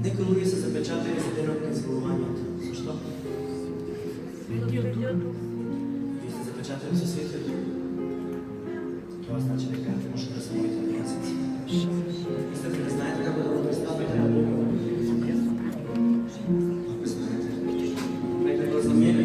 Неколи се запечатали за денот на изгубувањето. Зашто? Вие сте запечатали со Светиот Дух. Това значи дека може да се молите на езици. Мислите да знаете како да го представите на Бога? Ако знаете, нека го замине.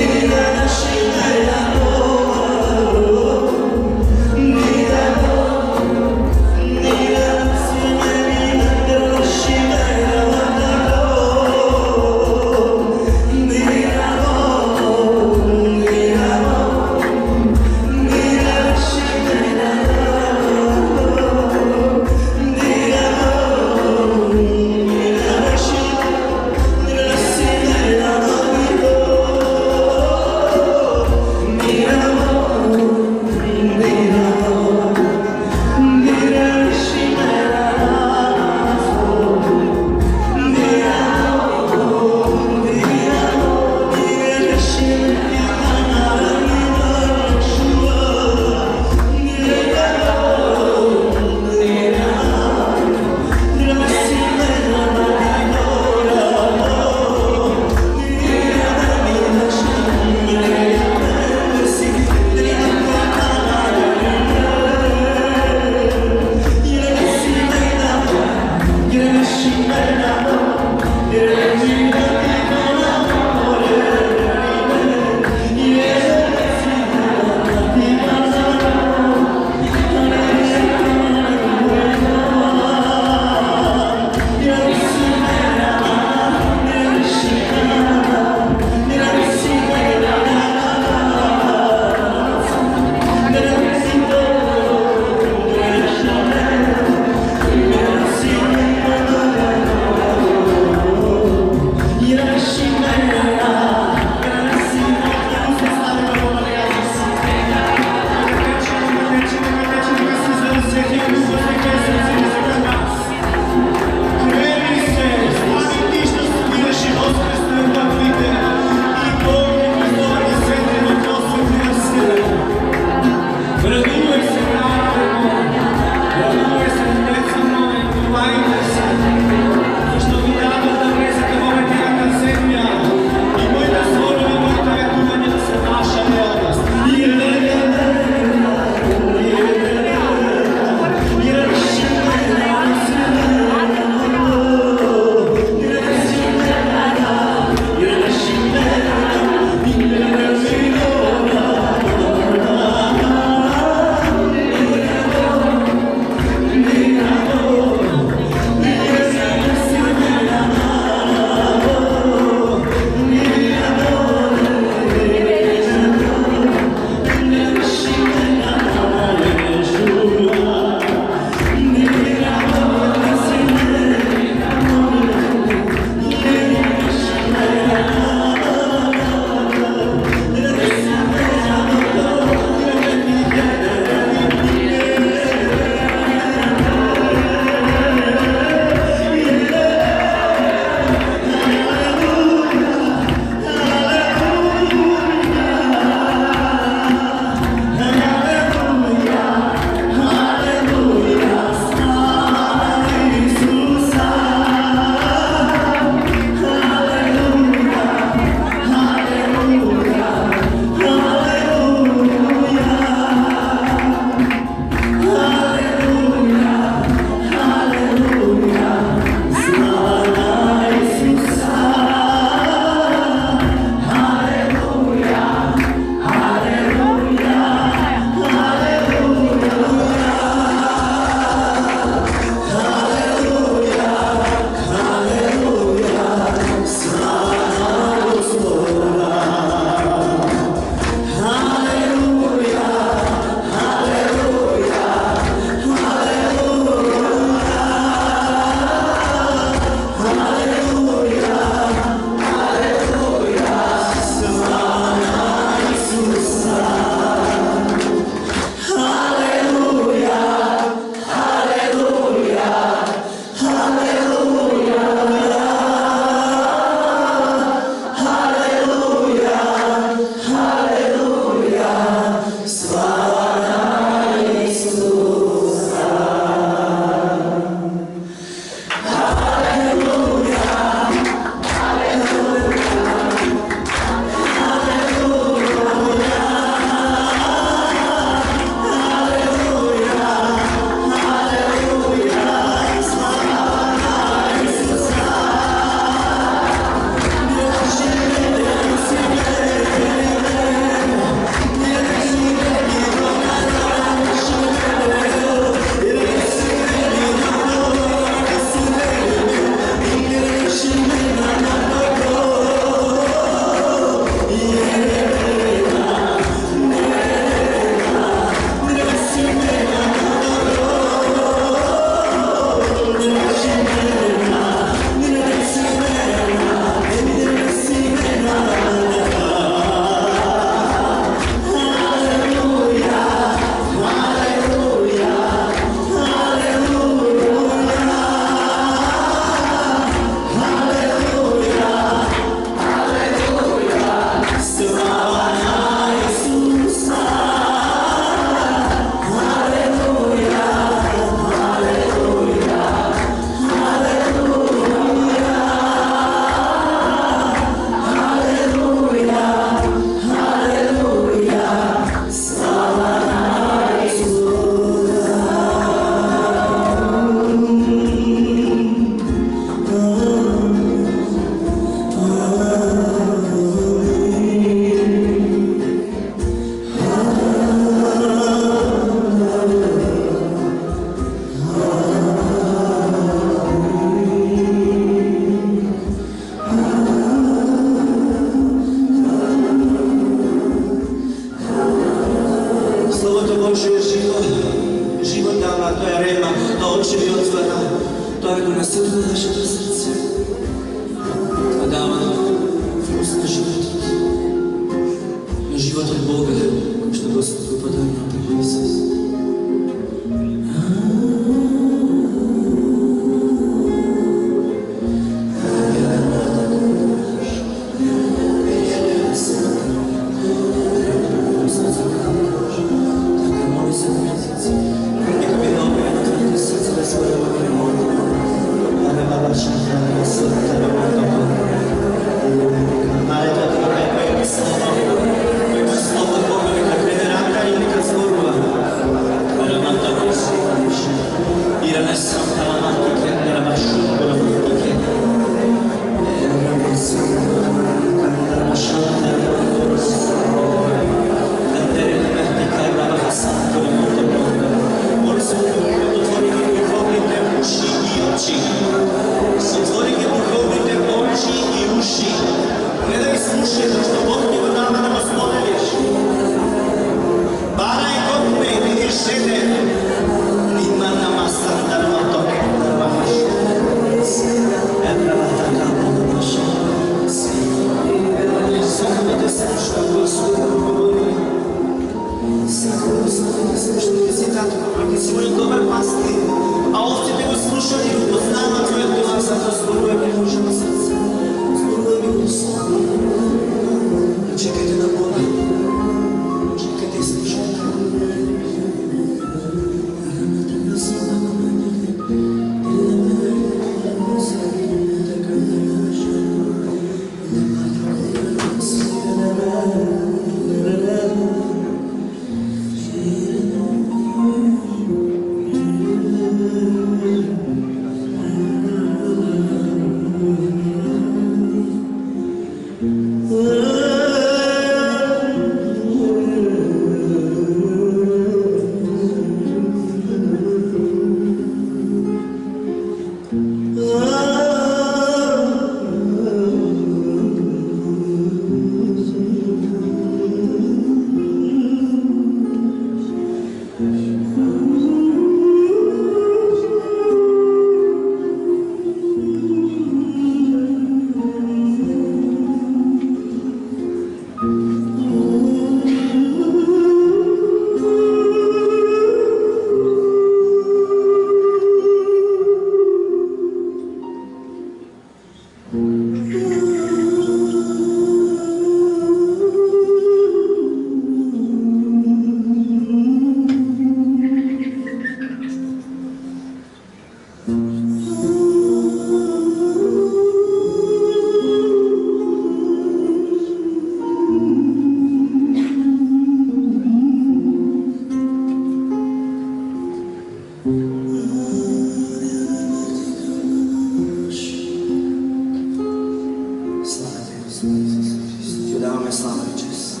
Ти даваме слава и чест.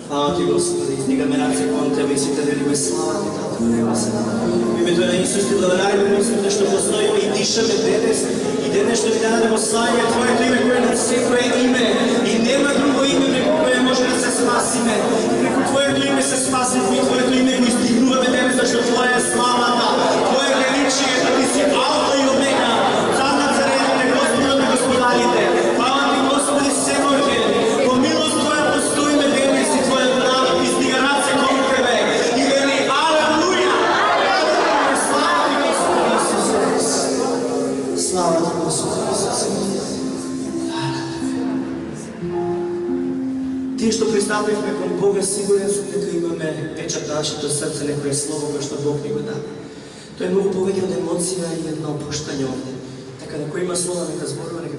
Слава Ти, Господи, издигаме ръце към Тебе и си Те делиме слава Ти, Татко Небесен. В името на Исус Ти благодарим, Господи, що постоїмо и дишаме денес. И денес ще Ви дадемо слава Твоето име, кое над всекое име. И нема друго име, преко кое може да се спасиме. Преко Твоето име се спасиме и Твоето име го издигнуваме денес, защото Твоя е славата, Твое величие, да Ти си Алфа и Омега, Цар на царевите, Господът на господарите. Слава Ти, Господи, всемогъщ. По милост Твоя постоиме денес и Твоя народ издига ръце към Тебе. И вели Алелуя! Слава Ти, Господи Исус! Слава Ти, Господи Исус! Тие што пристапивме кон Бога, сигурен сум дека имаме печат на нашето срце, некое слово кое што Бог ни го даде. Тоа е многу повеќе од емоција и едно опуштање овде. Така да кој има слова нека зборува, нека